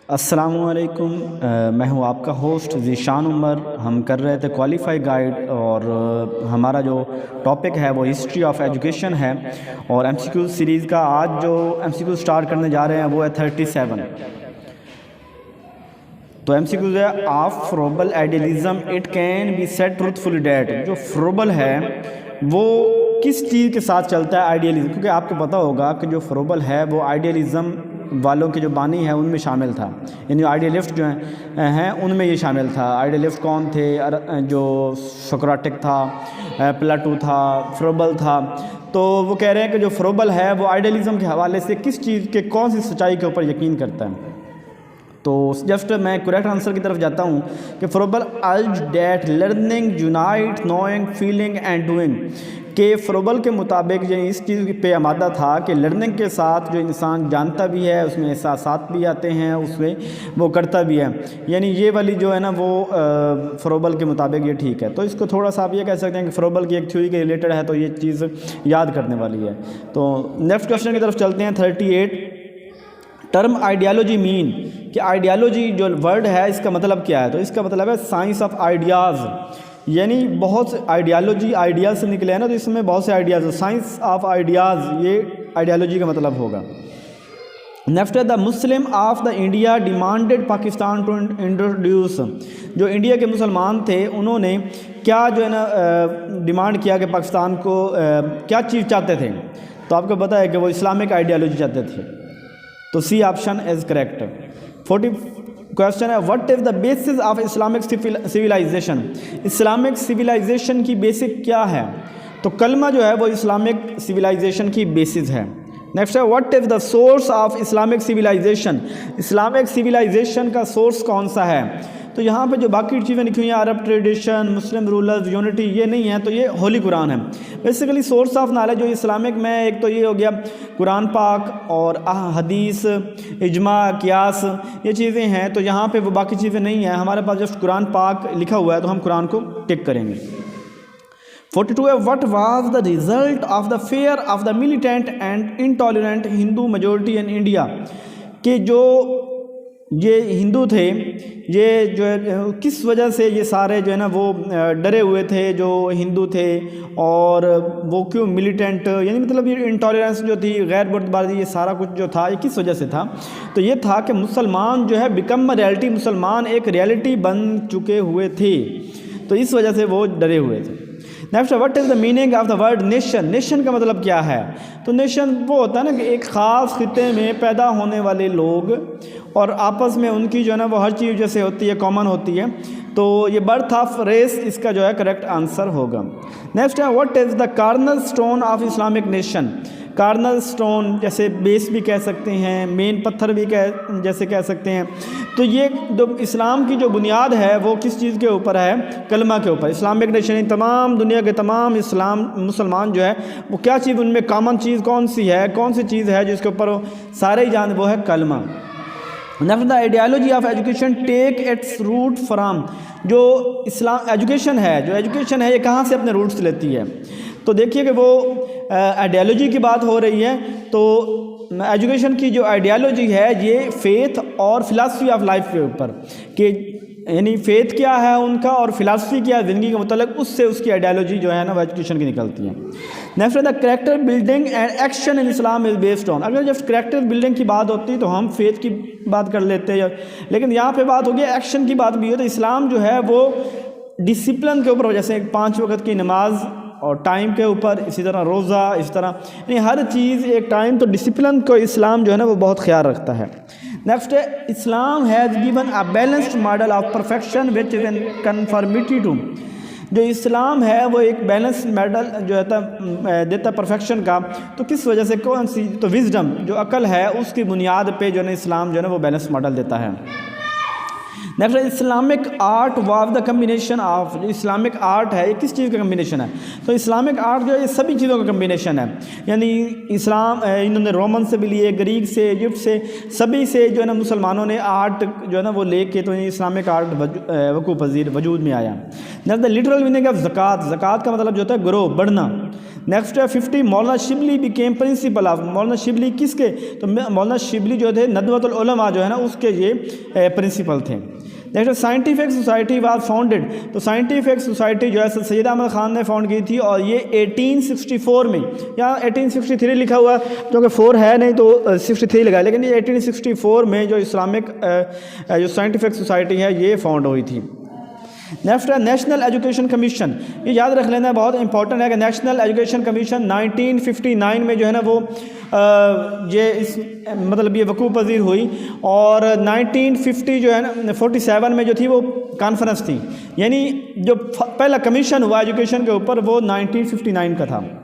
अस्सलामुअलैकुम। मैं हूं आपका होस्ट ज़ीशान उमर। हम कर रहे थे क्वालिफाई गाइड और हमारा जो टॉपिक है वो हिस्ट्री ऑफ एजुकेशन है और एमसीक्यू सीरीज़ का आज जो एमसीक्यू स्टार्ट करने जा रहे हैं वो है 37। तो एमसीक्यू है of Froebel idealism it can be said truthfully that. जो फ्रोबल है वो किस चीज़ के साथ चलता है? आइडियलिज्म। क्योंकि आपको पता होगा कि जो फ्रोबल है वो आइडियलिज्म वालों के जो बानी है उनमें शामिल था, यानी आइडियलिस्ट जो हैं उनमें ये शामिल था। आइडियलिस्ट कौन थे? जो सोक्रेटिक था, प्लेटो था, फ्रोबल था। तो वो कह रहे हैं कि जो फ्रोबल है वो आइडियलिज्म के हवाले से किस चीज़ के, कौन सी सच्चाई के ऊपर यकीन करता है। तो जस्ट मैं करेक्ट आंसर की तरफ जाता हूँ कि फ्रोबल अर्ज that learning unite knowing feeling and doing. के फ्रोबल के मुताबिक ये इस चीज़ पे आमादा था कि लर्निंग के साथ जो इंसान जानता भी है उसमें एहसासात भी आते हैं, उसमें वो करता भी है। यानी ये वाली जो है ना वो फ्रोबल के मुताबिक ये ठीक है। तो इसको थोड़ा सा आप ये कह सकते हैं कि फ्रोबल की एक थ्योरी के रिलेटेड है, तो ये चीज़ याद करने वाली है। तो नेक्स्ट क्वेश्चन की तरफ चलते हैं। 38 टर्म आइडियालॉजी मीन कि आइडियालॉजी जो वर्ड है इसका मतलब क्या है? तो इसका मतलब है साइंस ऑफ आइडियाज़, यानी बहुत से आइडियालॉजी आइडियाज़ से निकले हैं ना, तो इसमें बहुत से आइडियाज़, साइंस ऑफ आइडियाज़ ये आइडियालॉजी का मतलब होगा। नेक्स्ट है the Muslim of the India demanded Pakistan to introduce. जो इंडिया के मुसलमान थे उन्होंने क्या जो है ना डिमांड किया कि पाकिस्तान को क्या चीज़ चाहते थे? तो आपको पता है कि वो इस्लामिक आइडियालॉजी चाहते थे। तो C option is correct. 40 question है what is the basis of Islamic civilisation. Islamic civilisation की बेसिक क्या है? तो कलमा जो है वो इस्लामिक सिविलाइजेशन की बेसिस है। नेक्स्ट है what is the source of Islamic civilisation. Islamic civilisation का सोर्स कौन सा है? तो यहाँ पे जो बाकी चीज़ें लिखी हुई हैं अरब ट्रेडिशन, मुस्लिम रूलर्स, यूनिटी, ये नहीं है, तो ये होली कुरान है। बेसिकली सोर्स ऑफ नॉलेज जो इस्लामिक में एक तो ये हो गया कुरान पाक और हदीस, इजमा, कियास, ये चीज़ें हैं। तो यहाँ पे वो बाकी चीज़ें नहीं हैं, हमारे पास जस्ट कुरान पाक लिखा हुआ है, तो हम कुरान को टिक करेंगे। 42 है what was the result of the fair of the militant and intolerant Hindu majority in India. कि जो ये हिंदू थे, ये जो है किस वजह से ये सारे जो है ना वो डरे हुए थे जो हिंदू थे, और वो क्यों मिलिटेंट, यानी मतलब ये इंटॉलरेंस जो थी, गैर बुर्दबाजी, ये सारा कुछ जो था ये किस वजह से था? तो ये था कि मुसलमान जो है बिकम रियलिटी, मुसलमान एक रियलिटी बन चुके हुए थे, तो इस वजह से वो डरे हुए थे। Next what is the meaning of the word nation. Nation का मतलब क्या है? तो नेशन वो होता है ना कि एक ख़ास खिते में पैदा होने वाले लोग और आपस में उनकी जो है ना वो हर चीज़ जैसे होती है, कॉमन होती है। तो ये बर्थ ऑफ रेस इसका जो है करेक्ट आंसर होगा। नेक्स्ट है what is the corner stone of Islamic nation. Corner stone जैसे बेस भी कह सकते हैं, मेन पत्थर भी जैसे कह सकते हैं। तो ये जो इस्लाम की जो बुनियाद है वो किस चीज़ के ऊपर है? कलमा के ऊपर। इस्लामिक नेशन तमाम दुनिया के तमाम इस्लाम मुसलमान जो है वो क्या चीज़, उनमें कॉमन चीज़ कौन सी है, कौन सी चीज़ है जिसके ऊपर वो सारे ही जान, वो है कलमा। Next the ideology of education take its root from. जो इस्लाम एजुकेशन है, जो एजुकेशन है ये कहाँ से अपने रूट्स लेती है? तो देखिए कि वो आइडियालॉजी की बात हो रही है, तो एजुकेशन की जो आइडियालॉजी है ये फेथ और फिलासफी ऑफ लाइफ के ऊपर, कि यानी फेथ क्या है उनका और फिलासफी क्या है ज़िंदगी के मतलब, उससे उसकी आइडियालॉजी जो है ना वो एजुकेशन की निकलती है। Next the character building and action in Islam is based on. अगर जब कैरेक्टर बिल्डिंग की बात होती है तो हम फेथ की बात कर लेते हैं, लेकिन यहाँ पे बात होगी एक्शन की बात भी है। तो इस्लाम जो है वो डिसिप्लिन के ऊपर, जैसे 5 वक्त की नमाज और टाइम के ऊपर, इसी तरह रोज़ा, इस तरह यानी हर चीज़ एक टाइम, तो डिसिप्लिन को इस्लाम जो है ना वो बहुत ख्याल रखता है। नेक्स्ट है Islam has given a balanced model of perfection which is in conformity to. जो इस्लाम है वो एक बैलेंस मॉडल जो है देता परफेक्शन का। तो किस वजह से, कौन सी? तो विजडम जो अकल है उसकी बुनियाद पे जो है ना इस्लाम जो है ना वो बैलेंस मॉडल देता है। Next Islamic art was the combination of. जो इस्लामिक आर्ट है ये किस चीज़ का कम्बिनेशन है? तो इस्लामिक आर्ट जो है ये सभी चीज़ों का कम्बिनेशन है। यानी इस्लाम इन्होंने रोमन से भी लिए, ग्रीक से, इजिप्ट से, सभी से जो है ना मुसलमानों ने आर्ट जो है ना वो लेके तो इस्लामिक आर्ट वकूफ़ पज़ीर वजूद में आया। Next the literal meaning of ज़कात। ज़कात का मतलब जो होता है ग्रो, बढ़ना। नेक्स्ट है 50 मौलाना शिबली बिकेम प्रिंसिपल ऑफ, मौलाना शिबली किसके, तो मौलाना शिबली जो थे नदवतुल उलमा जो है ना उसके ये प्रिंसिपल थे। Next scientific society was founded, तो साइंटिफिक सोसाइटी जो है सैयद अहमद ख़ान ने फाउंड की थी और ये 1864 में, यहाँ 1863 लिखा हुआ है जो कि 4 है नहीं तो 63 लगा, लेकिन ये 1864 में जो इस्लामिक जो साइंटिफिक सोसाइटी है ये फाउंड हुई थी। नेक्स्ट है नेशनल एजुकेशन कमीशन, ये याद रख लेना बहुत इंपॉर्टेंट है कि नेशनल एजुकेशन कमीशन 1959 में जो है ना वो ये इस मतलब ये वकूफ़ पजीर हुई और 1950 जो है ना 47 में जो थी वो कॉन्फ्रेंस थी, यानी जो पहला कमीशन हुआ एजुकेशन के ऊपर वो 1959 का था।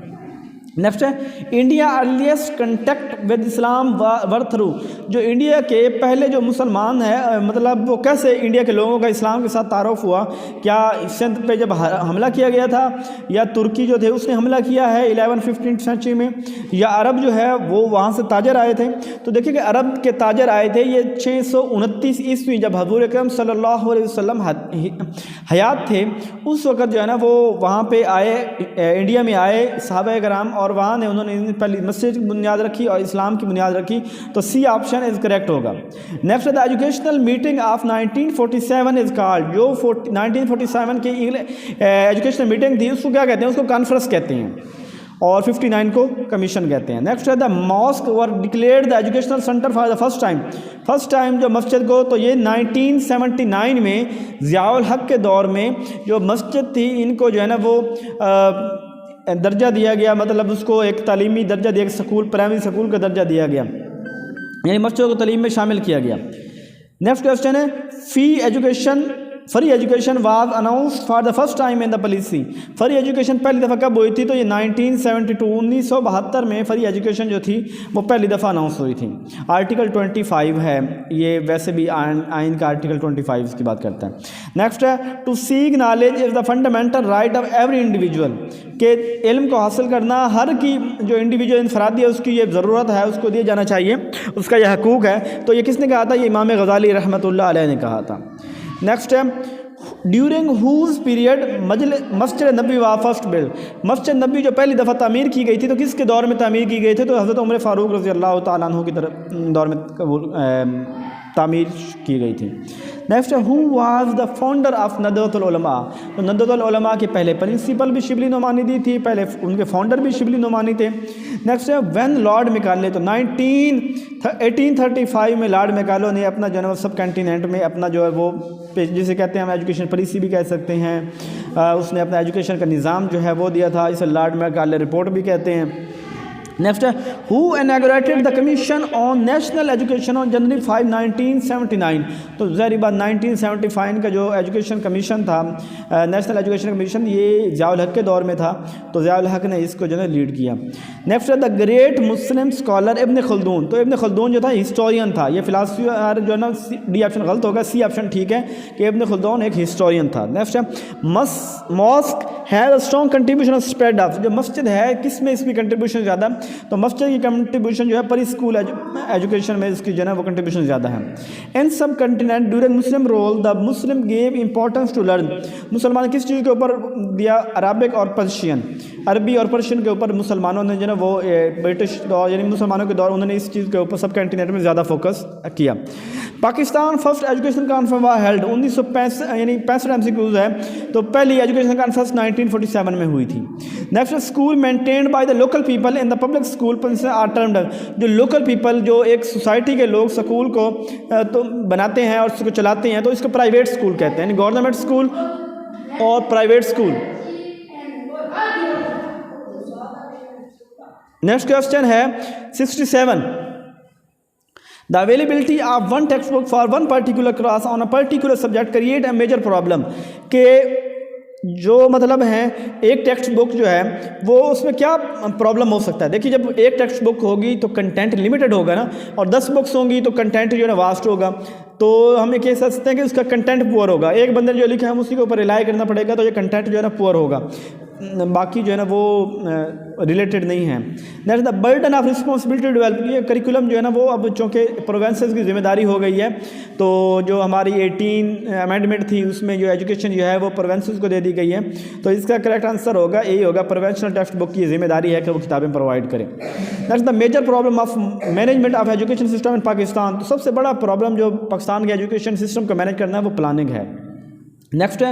नेक्स्ट है India earliest contact with Islam were through, जो इंडिया के पहले जो मुसलमान है मतलब वो कैसे इंडिया के लोगों का इस्लाम के साथ तारुफ हुआ, क्या सिंध पे जब हमला किया गया था या तुर्की जो थे उसने हमला किया है 11-15 सेंचुरी में, या अरब जो है वो वहाँ से ताजर आए थे। तो देखिए कि अरब के ताजर आए थे ये 629 ईस्वी जब हजूर अकरम सल्लल्लाहु अलैहि वसल्लम हयात थे, उस वक़्त जो है ना वो वहाँ पे आए, इंडिया में आए सहाबा कराम और वहाँ ने उन्होंने पहली मस्जिद की बुनियाद रखी और इस्लाम की बुनियाद रखी, तो सी ऑप्शन इज़ करेक्ट होगा। Next the educational meeting of 1947 is called, जो 1947 की एजुकेशनल मीटिंग थी उसको क्या कहते हैं, उसको कॉन्फ्रेंस कहते हैं और 59 को कमीशन कहते हैं। नेक्स्ट है the mosque were declared the educational centre for the first time जो मस्जिद को, तो ये 1979 में ज़ियाउल हक के दौर में जो मस्जिद थी इनको जो है ना वो दर्जा दिया गया, मतलब उसको एक तालीमी दर्जा दिया, स्कूल प्राइमरी स्कूल का दर्जा दिया गया, यानी बच्चों को तालीम में शामिल किया गया। नेक्स्ट क्वेश्चन है free education was announced for the first time in the policy, free education पहली दफ़ा कब हुई थी, तो ये 1972 में फ्री एजुकेशन जो थी वो पहली दफ़ा अनाउंस हुई थी। आर्टिकल 25 है ये, वैसे भी आइन का आर्टिकल 25 की बात करता है। नेक्स्ट है to seek knowledge is the fundamental right of every individual, के इल्म को हासिल करना हर की जो इंडिविजुअल इंफरादी है उसकी ये ज़रूरत है, उसको दिया जाना चाहिए, उसका यह हकूक़ है। तो ये किसने कहा था, ये इमाम गज़ाली रहमतुल्लाह अलैह ने कहा था। नेक्स्ट है ड्यूरिंग हुज पीरियड मस्जिद नबी वा फर्स्ट बिल्ड, मस्जिद नबी जो पहली दफ़ा तामीर की गई थी तो किसके दौर में तामीर की गई थी, तो हज़रत उमर फ़ारूक रज़ी अल्लाह तआला अन्हु की तरफ दौर में तामीर की गई थी। नेक्स्ट है who was the founder of Nadwatul Ulama, तो नदवतुल उलमा के पहले प्रिंसिपल भी शिबली नोमानी दी थी, पहले उनके फाउंडर भी शिबली नोमानी थे। नेक्स्ट है व्हेन लॉर्ड मैकाले, तो 1835 में लॉर्ड मैकाले ने अपना जन्म सब कॉन्टिनेंट में अपना जो है वो जिसे कहते हैं हम एजुकेशन पॉलिसी भी कह सकते हैं, उसने अपना एजुकेशन का निज़ाम जो है वो दिया था, इसे लॉर्ड मैकाले रिपोर्ट भी कहते हैं। नेक्स्ट है who inaugurated the commission on national education on January 5, 1979, तो ज़ाहिर बात 1975 का जो एजुकेशन कमीशन था, नेशनल एजुकेशन कमीशन, ये ज़ियाउल हक के दौर में था, तो ज़ियाउल हक ने इसको जो है लीड किया। नेक्स्ट है the great Muslim scholar ibn Khaldun, तो इब्न खल्दून जो था हिस्टोरियन था, ये फिलासफी जो है ना डी ऑप्शन गलत होगा, सी ऑप्शन ठीक है कि इब्न खल्दून एक हिस्टोरियन था। नेक्स्ट है mosque has a strong contribution of spread of, जो मस्जिद है किस में इसकी कंट्रीब्यूशन ज़्यादा, तो मस्जिद की कंट्रीब्यूशन जो है पर स्कूल एजुकेशन में इसकी जो है वो कंट्रीब्यूशन ज़्यादा है। In subcontinent during Muslim rule the Muslim gave importance to learn, मुसलमान किस चीज़ के ऊपर दिया, अरबिक और पर्शियन, अरबी और पर्शियन के ऊपर मुसलमानों ने जो है वो ब्रिटिश दौर यानी मुसलमानों के दौर उन्होंने इस चीज़ के ऊपर सब कंटिनेंट में ज़्यादा फोकस किया। Pakistan first education conference was held 1965 यानी 65 MCQs है, तो पहली एजुकेशन कॉन्फ्रेंस 1947 में हुई थी। Next school maintained by the local people in the public school are termed, जो लोकल पीपल जो एक सोसाइटी के लोग स्कूल को तो बनाते हैं और उसको चलाते हैं तो इसको प्राइवेट स्कूल कहते हैं, यानी गवर्नमेंट स्कूल और प्राइवेट स्कूल। नेक्स्ट क्वेश्चन है 67 the availability of one text book for one particular class on a particular subject create a major problem, के जो मतलब है एक टेक्स्ट बुक जो है वो उसमें क्या प्रॉब्लम हो सकता है। देखिए जब एक टेक्स्ट बुक होगी तो कंटेंट लिमिटेड होगा ना, और 10 बुक्स होंगी तो कंटेंट जो है ना वास्ट होगा, तो हम ये कह सकते हैं कि उसका कंटेंट पुअर होगा। एक बंदे ने जो लिखा है हम उसी के ऊपर रिलाई करना पड़ेगा, तो ये कंटेंट जो है ना पुअर होगा। बाकी जो है ना वो रिलेटेड नहीं है। Next the burden of responsibility develop, ये करिकुलम जो है ना वो अब चूँकि प्रोविंसेस की जिम्मेदारी हो गई है, तो जो हमारी 18 अमेंडमेंट थी उसमें जो एजुकेशन जो है वो प्रोविंसेस को दे दी गई है। तो इसका करेक्ट आंसर होगा यही होगा, प्रोविंशियल टेक्स्ट बुक की जिम्मेदारी है कि वो किताबें प्रोवाइड करें। Next the major problem of management of education system in Pakistan, तो सबसे बड़ा प्रॉब्लम जो पाकिस्तान के एजुकेशन सिस्टम को मैनेज करना है वो प्लानिंग है। नेक्स्ट है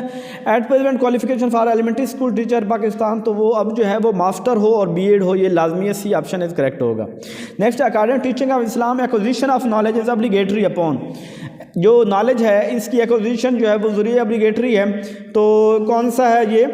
at present qualification for elementary school teacher Pakistan, तो वो अब जो है वो मास्टर हो और बीएड हो, ये लाजमी है, सी ऑप्शन इज करेक्ट होगा। Next according teaching of Islam acquisition of knowledge is obligatory upon, जो नॉलेज है इसकी एक्विजिशन जो है वो ज़रूरी ऑब्लिगेटरी है, तो कौन सा है ये,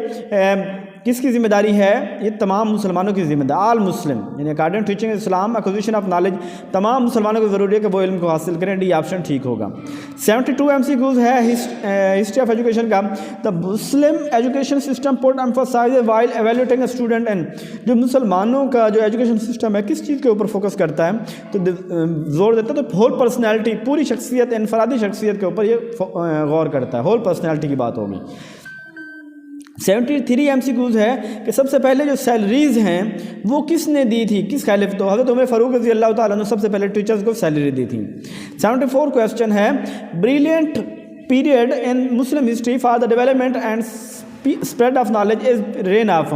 किसकी जिम्मेदारी है, ये तमाम मुसलमानों की जिम्मेदारी, आल मुस्लिम, यानी according teaching Islam acquisition of knowledge तमाम मुसलमानों को ज़रूरी है कि वो इल्म को हासिल करें, डी ऑप्शन ठीक होगा। 72 MCQs है हिस्ट्री ऑफ एजुकेशन का, the Muslim education system put emphasize while evaluating student and, जो मुसलमानों का जो एजुकेशन सिस्टम है किस चीज़ के ऊपर फोकस करता है, तो जोर देता है तो होल पर्सनैलिटी, पूरी शख्सियत, इनफरादी शख्सियत के ऊपर ये गौर करता है, होल पर्सनैलिटी की बात होगी। 73 MCQs है कि सबसे पहले जो सैलरीज़ हैं वो किसने दी थी, किस खलीफ, तो हज़रत उमर फ़ारूक रज़ी अल्लाह ताला ने सबसे पहले टीचर्स को सैलरी दी थी। 74 क्वेश्चन है brilliant period in Muslim history for the development and spread of knowledge is rain of,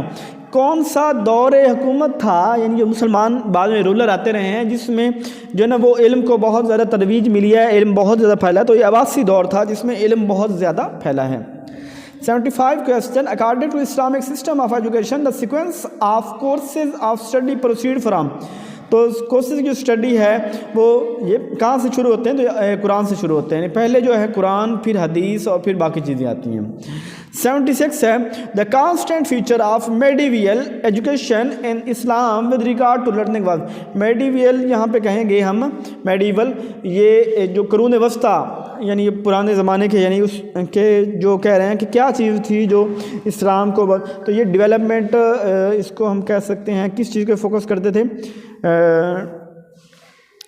कौन सा दौर हुकूमत था, यानी जो मुसलमान बाद में रूलर आते रहे हैं जिसमें जो है ना वो इल्म को बहुत ज़्यादा तरवीज मिली है, इल्म बहुत ज़्यादा फैला है, तो ये अब्बासी दौर था जिसमें इल्म बहुत ज़्यादा फैला है। 75 question according to Islamic system of education the sequence of courses of study proceed from, तो कोर्सेज की जो स्टडी है वो ये कहाँ से शुरू होते हैं, तो कुरान से शुरू होते हैं, पहले जो है कुरान, फिर हदीस और फिर बाकी चीज़ें आती हैं। 76 है the constant feature of medieval education in Islam with regard to learning was, medieval यहाँ पे कहेंगे हम, मेडिवल ये जो करून वस्ता यानी ये पुराने ज़माने के, यानी उसके जो कह रहे हैं कि क्या चीज़ थी जो इस्लाम को, तो ये डेवलपमेंट इसको हम कह सकते हैं किस चीज़ पे फोकस करते थे,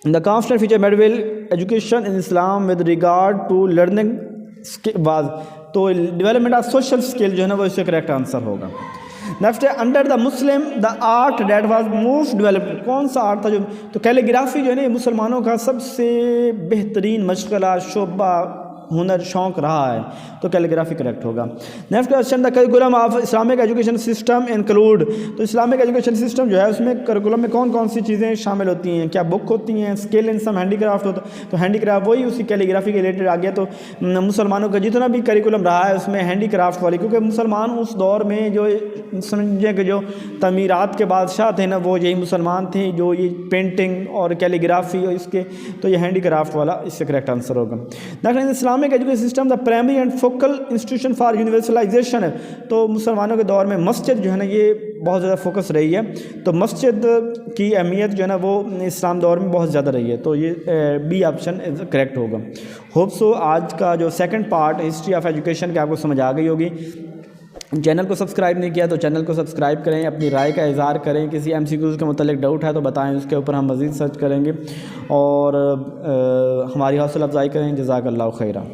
the constant feature medieval education in Islam with regard to learning was, तो डेवलपमेंट ऑफ सोशल स्किल जो है ना वो इससे करेक्ट आंसर होगा। नेक्स्ट है under the Muslim the art that was most developed, कौन सा आर्ट था जो, तो कैलीग्राफी जो है ना ये मुसलमानों का सबसे बेहतरीन मशगला, शोबा, हुनर, शौक़ रहा है, तो कैलीग्राफी करेक्ट होगा। Next question the curriculum of Islamic education system include, तो इस्लामिक एजुकेशन सिस्टम जो है उसमें करिकुलम में कौन कौन सी चीज़ें शामिल होती हैं, क्या बुक होती हैं, स्किल इन सम हैंडीक्राफ्ट होता, तो हैंडीक्राफ्ट वही उसी कैलीग्राफी के रिलेटेड आ गया। तो मुसलमानों का जितना भी करिकुलम रहा है उसमें हैंडीक्राफ्ट वाली, क्योंकि मुसलमान उस दौर में जो समझे कि जो तमीरात के बादशाह थे ना वो यही मुसलमान थे, जो ये पेंटिंग और कैलीग्राफी और इसके, तो ये हैंडीक्राफ्ट वाला इससे करेक्ट आंसर होगा। Next Islamic education system the primary and focal institution for universalization है, तो मुसलमानों के दौर में मस्जिद जो है ना ये बहुत ज़्यादा फोकस रही है, तो मस्जिद की अहमियत जो है ना वो इस्लाम दौर में बहुत ज़्यादा रही है, तो ये बी ऑप्शन करेक्ट होगा। होप सो आज का जो second part history of education की आपको समझ आ गई होगी। चैनल को सब्सक्राइब नहीं किया तो चैनल को सब्सक्राइब करें, अपनी राय का इज़हार करें, किसी MCQs के मतलब डाउट है तो बताएं, उसके ऊपर हम मज़ीद सर्च करेंगे और हमारी हौसला अफजाई करें। जज़ाकल्लाहु खैरा।